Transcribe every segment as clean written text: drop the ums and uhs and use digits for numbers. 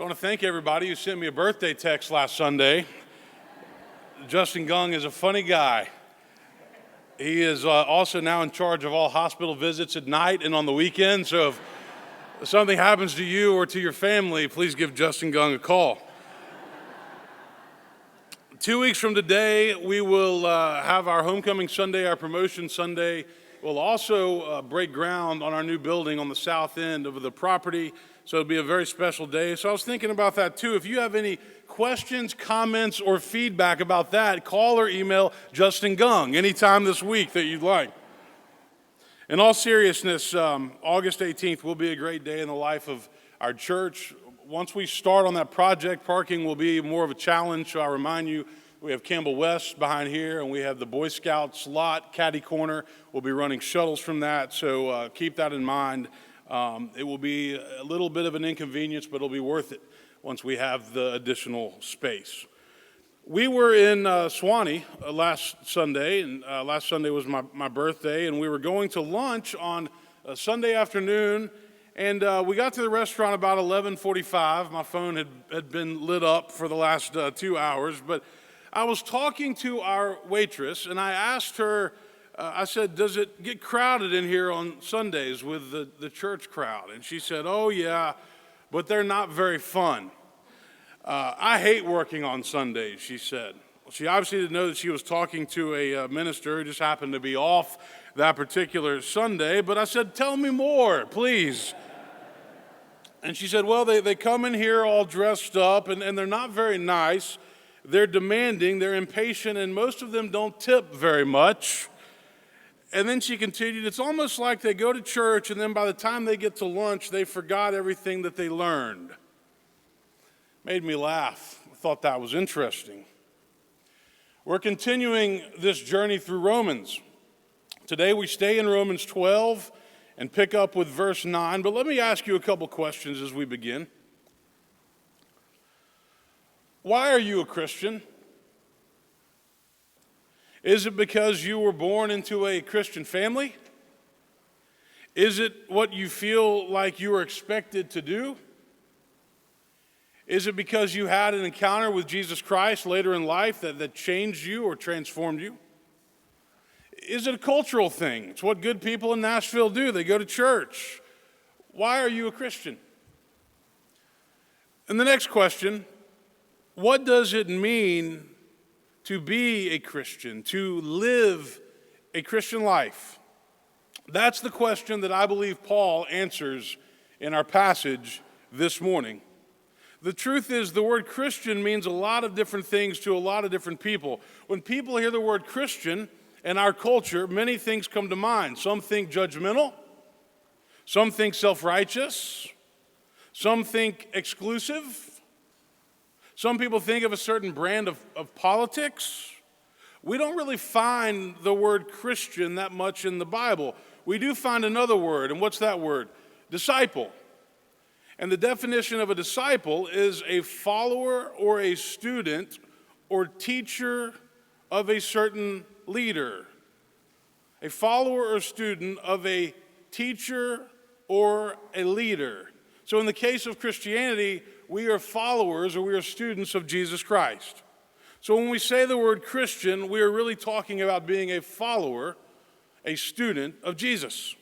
So I want to thank everybody who sent me a birthday text last Sunday. Justin Gung is a funny guy. He is also now in charge of all hospital visits at night and on the weekend. So if something happens to you or to your family, please give Justin Gung a call. 2 weeks from today, we will have our homecoming Sunday, our promotion Sunday. We'll also break ground on our new building on the south end of the property. So it'll be a very special day. So I was thinking about that too. If you have any questions, comments, or feedback about that, call or email Justin Gung anytime this week that you'd like. In all seriousness, August 18th will be a great day in the life of our church. Once we start on that project, parking will be more of a challenge. So I remind you, we have Campbell West behind here, and we have the Boy Scouts lot, Caddy Corner. We'll be running shuttles from that, so keep that in mind. It will be a little bit of an inconvenience, but it'll be worth it once we have the additional space. We were in Suwanee last Sunday, and last Sunday was my birthday, and we were going to lunch on Sunday afternoon, and we got to the restaurant about 11:45. My phone had been lit up for the last 2 hours, but I was talking to our waitress, and I asked her, I said, does it get crowded in here on Sundays with the church crowd? And she said, oh yeah, but they're not very fun. I hate working on Sundays, she said. Well, she obviously didn't know that she was talking to a minister who just happened to be off that particular Sunday, but I said, tell me more, please. And she said, well, they come in here all dressed up, and they're not very nice. They're demanding, they're impatient, and most of them don't tip very much. And then she continued, it's almost like they go to church, and then by the time they get to lunch, they forgot everything that they learned. Made me laugh. I thought that was interesting. We're continuing this journey through Romans. Today we stay in Romans 12 and pick up with verse 9, but let me ask you a couple questions as we begin. Why are you a Christian? Is it because you were born into a Christian family? Is it what you feel like you were expected to do? Is it because you had an encounter with Jesus Christ later in life that changed you or transformed you? Is it a cultural thing? It's what good people in Nashville do. They go to church. Why are you a Christian? And the next question, what does it mean to be a Christian, to live a Christian life? That's the question that I believe Paul answers in our passage this morning. The truth is, the word Christian means a lot of different things to a lot of different people. When people hear the word Christian in our culture, many things come to mind. Some think judgmental, some think self-righteous, some think exclusive. Some people think of a certain brand of politics. We don't really find the word Christian that much in the Bible. We do find another word, and what's that word? Disciple. And the definition of a disciple is a follower or a student or teacher of a certain leader. A follower or student of a teacher or a leader. So in the case of Christianity, we are followers or we are students of Jesus Christ. So when we say the word Christian, we are really talking about being a follower, a student of Jesus.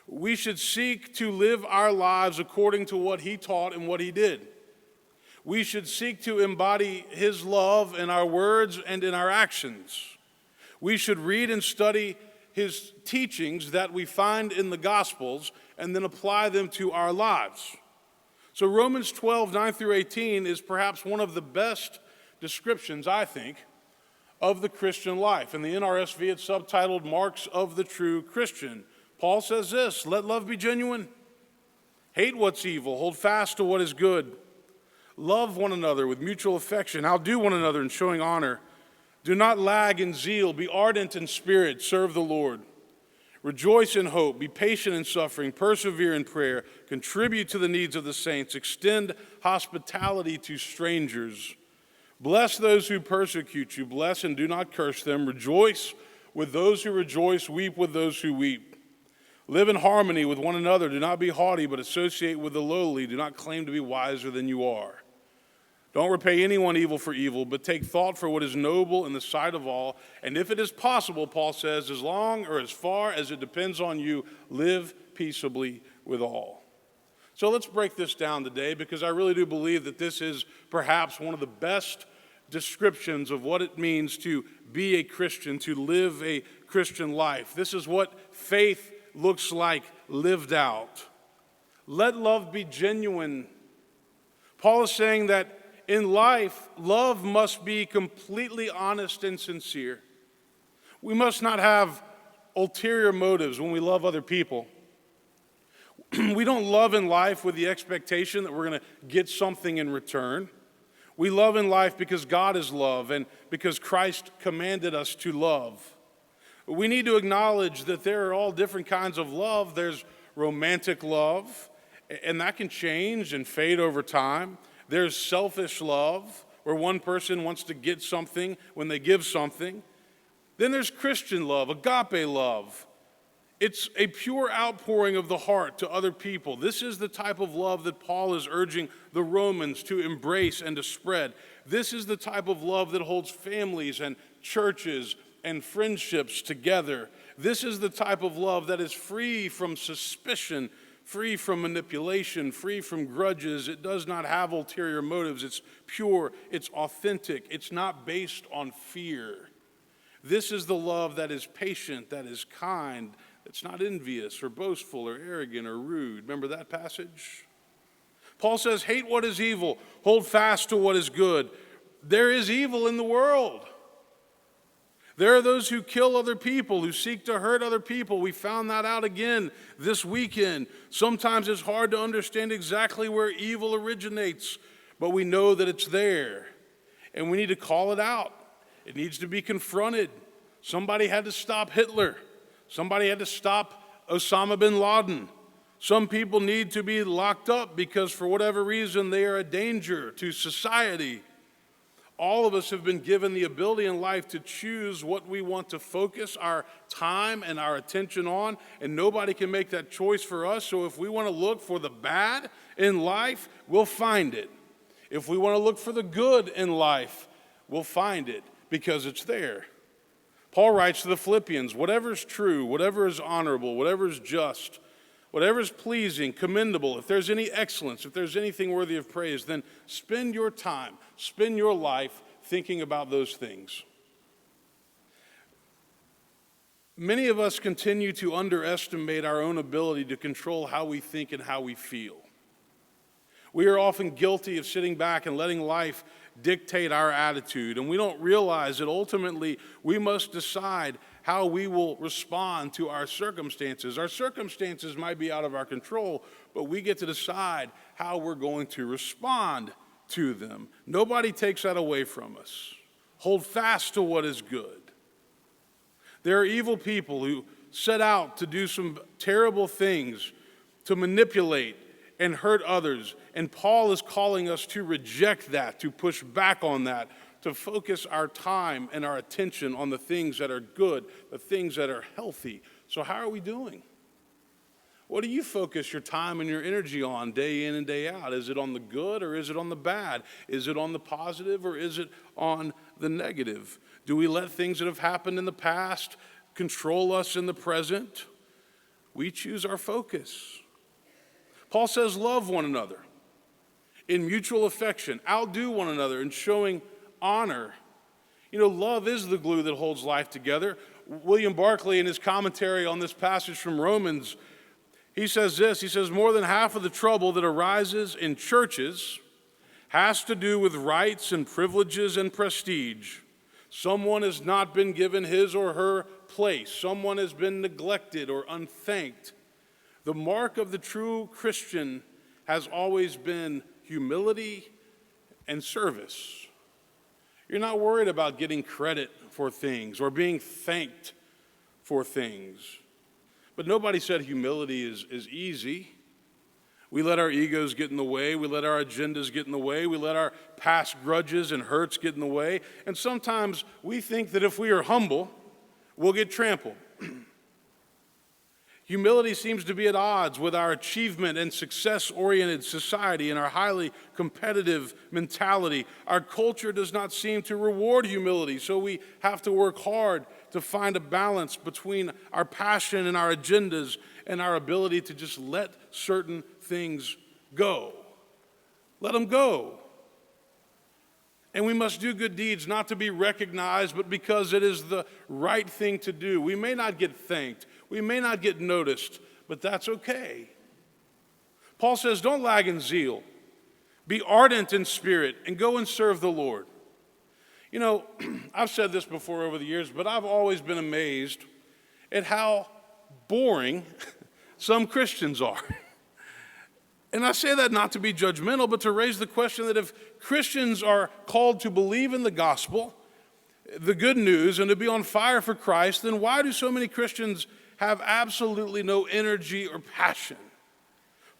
We should seek to live our lives according to what he taught and what he did. We should seek to embody his love in our words and in our actions. We should read and study his teachings that we find in the Gospels and then apply them to our lives. So Romans 12, 9 through 18 is perhaps one of the best descriptions, I think, of the Christian life. In the NRSV, it's subtitled Marks of the True Christian. Paul says this, let love be genuine. Hate what's evil. Hold fast to what is good. Love one another with mutual affection. Outdo one another in showing honor. Do not lag in zeal. Be ardent in spirit. Serve the Lord. Rejoice in hope, be patient in suffering, persevere in prayer, contribute to the needs of the saints, extend hospitality to strangers. Bless those who persecute you, bless and do not curse them. Rejoice with those who rejoice, weep with those who weep. Live in harmony with one another. Do not be haughty, but associate with the lowly. Do not claim to be wiser than you are. Don't repay anyone evil for evil, but take thought for what is noble in the sight of all. And if it is possible, Paul says, as long or as far as it depends on you, live peaceably with all. So let's break this down today, because I really do believe that this is perhaps one of the best descriptions of what it means to be a Christian, to live a Christian life. This is what faith looks like lived out. Let love be genuine. Paul is saying that in life, love must be completely honest and sincere. We must not have ulterior motives when we love other people. We don't love in life with the expectation that we're going to get something in return. We love in life because God is love and because Christ commanded us to love. We need to acknowledge that there are all different kinds of love. There's romantic love, and that can change and fade over time. There's selfish love, where one person wants to get something when they give something. Then there's Christian love, agape love. It's a pure outpouring of the heart to other people. This is the type of love that Paul is urging the Romans to embrace and to spread. This is the type of love that holds families and churches and friendships together. This is the type of love that is free from suspicion, free from manipulation, free from grudges. It does not have ulterior motives. It's pure, it's authentic, it's not based on fear. This is the love that is patient, that is kind, that's not envious or boastful or arrogant or rude. Remember that passage? Paul says, hate what is evil, hold fast to what is good. There is evil in the world. There are those who kill other people, who seek to hurt other people. We found that out again this weekend. Sometimes it's hard to understand exactly where evil originates, but we know that it's there, and we need to call it out. It needs to be confronted. Somebody had to stop Hitler. Somebody had to stop Osama bin Laden. Some people need to be locked up because for whatever reason they are a danger to society. All of us have been given the ability in life to choose what we want to focus our time and our attention on, and nobody can make that choice for us. So if we want to look for the bad in life, we'll find it. If we want to look for the good in life, we'll find it because it's there. Paul writes to the Philippians, whatever is true, whatever is honorable, whatever is just, whatever is pleasing, commendable, if there's any excellence, if there's anything worthy of praise, then spend your time, spend your life thinking about those things. Many of us continue to underestimate our own ability to control how we think and how we feel. We are often guilty of sitting back and letting life dictate our attitude, and we don't realize that ultimately we must decide how we will respond to our circumstances. Our circumstances might be out of our control, but we get to decide how we're going to respond to them. Nobody takes that away from us. Hold fast to what is good. There are evil people who set out to do some terrible things, to manipulate and hurt others. And Paul is calling us to reject that, to push back on that, to focus our time and our attention on the things that are good, the things that are healthy. So how are we doing? What do you focus your time and your energy on day in and day out? Is it on the good or is it on the bad? Is it on the positive or is it on the negative? Do we let things that have happened in the past control us in the present? We choose our focus. Paul says, love one another in mutual affection, outdo one another in showing honor. You know, love is the glue that holds life together. William Barclay, in his commentary on this passage from Romans, he says this, he says, more than half of the trouble that arises in churches has to do with rights and privileges and prestige. Someone has not been given his or her place. Someone has been neglected or unthanked. The mark of the true Christian has always been humility and service. You're not worried about getting credit for things or being thanked for things. But nobody said humility is easy. We let our egos get in the way. We let our agendas get in the way. We let our past grudges and hurts get in the way. And sometimes we think that if we are humble, we'll get trampled. Humility seems to be at odds with our achievement and success-oriented society and our highly competitive mentality. Our culture does not seem to reward humility, so we have to work hard to find a balance between our passion and our agendas and our ability to just let certain things go. Let them go. And we must do good deeds not to be recognized, but because it is the right thing to do. We may not get thanked. We may not get noticed, but that's okay. Paul says, don't lag in zeal. Be ardent in spirit and go and serve the Lord. You know, I've said this before over the years, but I've always been amazed at how boring some Christians are. And I say that not to be judgmental, but to raise the question that if Christians are called to believe in the gospel, the good news, and to be on fire for Christ, then why do so many Christians have absolutely no energy or passion?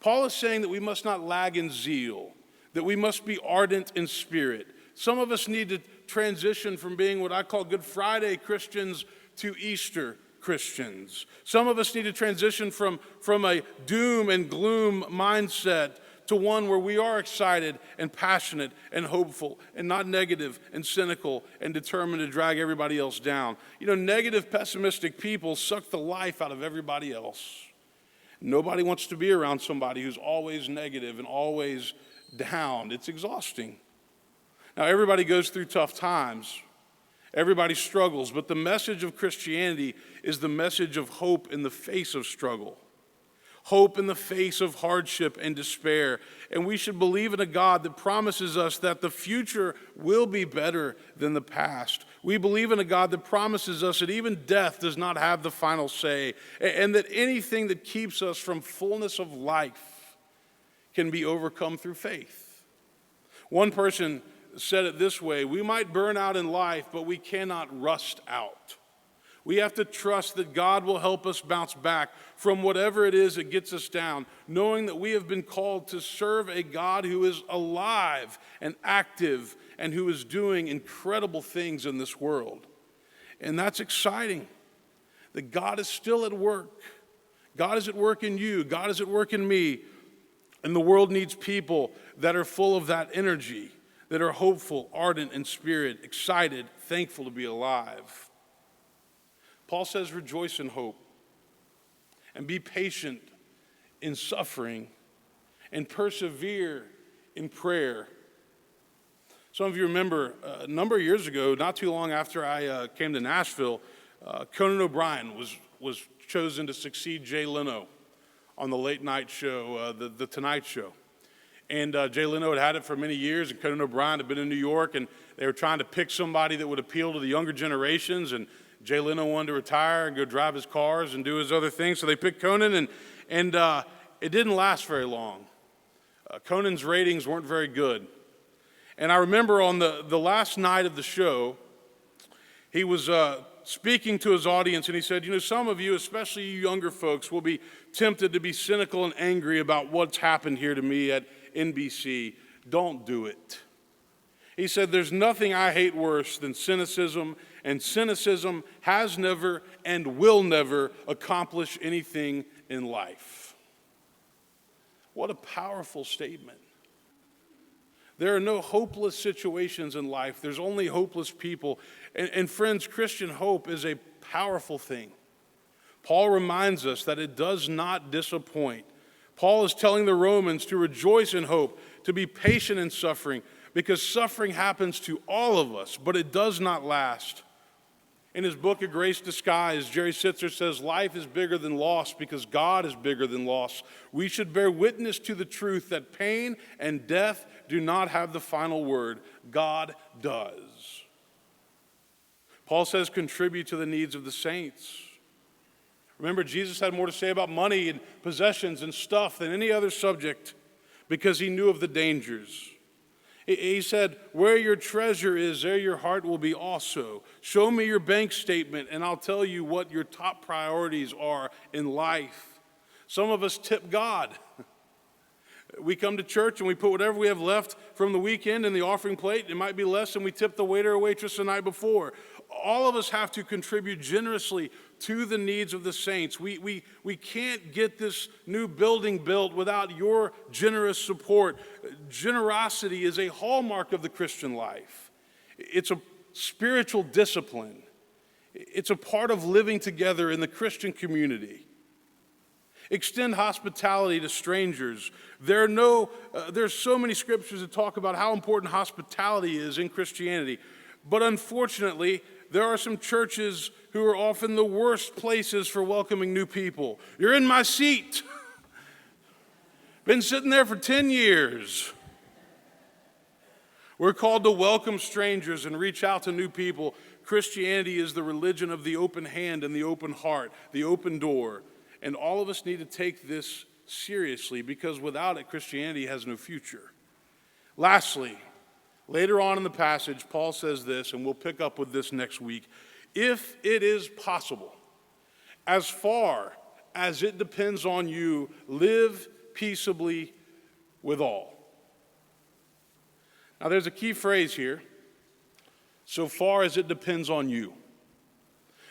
Paul is saying that we must not lag in zeal, that we must be ardent in spirit. Some of us need to transition from being what I call Good Friday Christians to Easter Christians. Some of us need to transition from a doom and gloom mindset to one where we are excited and passionate and hopeful and not negative and cynical and determined to drag everybody else down. You know, negative, pessimistic people suck the life out of everybody else. Nobody wants to be around somebody who's always negative and always down. It's exhausting. Now, everybody goes through tough times. Everybody struggles, but the message of Christianity is the message of hope in the face of struggle. Hope in the face of hardship and despair. And we should believe in a God that promises us that the future will be better than the past. We believe in a God that promises us that even death does not have the final say, and that anything that keeps us from fullness of life can be overcome through faith. One person said it this way: we might burn out in life, but we cannot rust out. We have to trust that God will help us bounce back from whatever it is that gets us down, knowing that we have been called to serve a God who is alive and active and who is doing incredible things in this world. And that's exciting, that God is still at work. God is at work in you. God is at work in me. And the world needs people that are full of that energy, that are hopeful, ardent in spirit, excited, thankful to be alive. Paul says, rejoice in hope and be patient in suffering and persevere in prayer. Some of you remember a number of years ago, not too long after I came to Nashville, Conan O'Brien was chosen to succeed Jay Leno on the late night show, the Tonight Show. And Jay Leno had it for many years, and Conan O'Brien had been in New York, and they were trying to pick somebody that would appeal to the younger generations, and Jay Leno wanted to retire and go drive his cars and do his other things, so they picked Conan, and it didn't last very long. Conan's ratings weren't very good. And I remember on the last night of the show, he was speaking to his audience, and he said, you know, some of you, especially you younger folks, will be tempted to be cynical and angry about what's happened here to me at NBC. Don't do it. He said, there's nothing I hate worse than cynicism, and cynicism has never and will never accomplish anything in life. What a powerful statement. There are no hopeless situations in life. There's only hopeless people. And friends, Christian hope is a powerful thing. Paul reminds us that it does not disappoint. Paul is telling the Romans to rejoice in hope, to be patient in suffering, because suffering happens to all of us, but it does not last. In his book, A Grace Disguised, Jerry Sitzer says, life is bigger than loss because God is bigger than loss. We should bear witness to the truth that pain and death do not have the final word. God does. Paul says, contribute to the needs of the saints. Remember, Jesus had more to say about money and possessions and stuff than any other subject because he knew of the dangers. He said, where your treasure is, there your heart will be also. Show me your bank statement, and I'll tell you what your top priorities are in life. Some of us tip God. We come to church and we put whatever we have left from the weekend in the offering plate. It might be less than we tipped the waiter or waitress the night before. All of us have to contribute generously to the needs of the saints. We can't get this new building built without your generous support. Generosity is a hallmark of the Christian life. It's a spiritual discipline. It's a part of living together in the Christian community. Extend hospitality to strangers. There's so many scriptures that talk about how important hospitality is in Christianity. But unfortunately, there are some churches who are often the worst places for welcoming new people. You're in my seat. Been sitting there for 10 years. We're called to welcome strangers and reach out to new people. Christianity is the religion of the open hand and the open heart, the open door. And all of us need to take this seriously, because without it, Christianity has no future. Lastly, later on in the passage, Paul says this, and we'll pick up with this next week. If it is possible, as far as it depends on you, live peaceably with all. Now, there's a key phrase here. So far as it depends on you.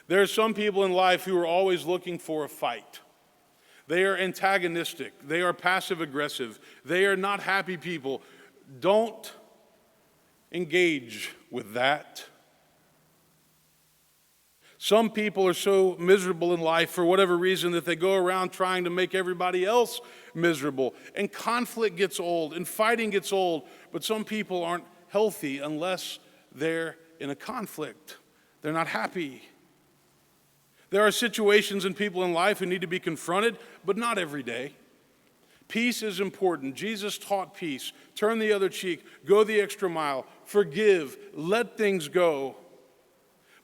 There are some people in life who are always looking for a fight. They are antagonistic. They are passive aggressive. They are not happy people. Don't engage with that. Some people are so miserable in life for whatever reason that they go around trying to make everybody else miserable. And conflict gets old and fighting gets old. But some people aren't healthy unless they're in a conflict. They're not happy. There are situations and people in life who need to be confronted, but not every day. Peace is important. Jesus taught peace. Turn the other cheek. Go the extra mile. Forgive. Let things go.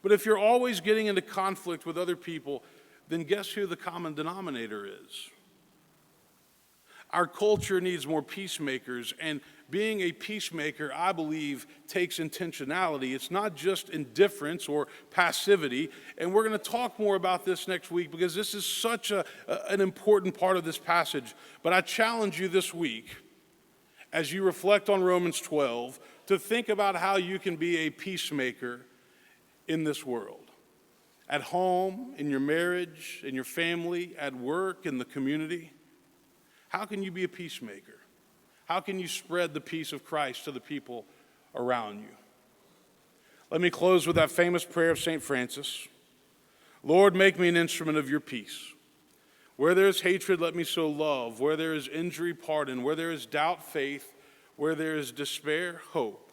But if you're always getting into conflict with other people, then guess who the common denominator is? Our culture needs more peacemakers, and being a peacemaker, I believe, takes intentionality. It's not just indifference or passivity, and we're going to talk more about this next week because this is such an important part of this passage. But I challenge you this week, as you reflect on Romans 12, to think about how you can be a peacemaker in this world. At home, in your marriage, in your family, at work, in the community. How can you be a peacemaker? How can you spread the peace of Christ to the people around you? Let me close with that famous prayer of St. Francis. Lord, make me an instrument of your peace. Where there is hatred, let me sow love. Where there is injury, pardon. Where there is doubt, faith. Where there is despair, hope.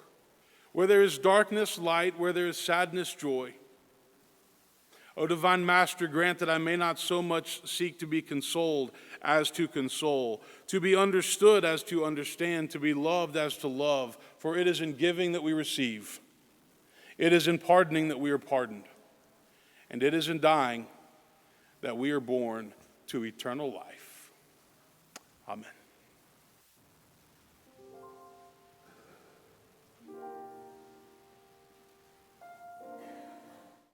Where there is darkness, light. Where there is sadness, joy. O divine Master, grant that I may not so much seek to be consoled as to console, to be understood as to understand, to be loved as to love. For it is in giving that we receive. It is in pardoning that we are pardoned. And it is in dying that we are born to eternal life. Amen.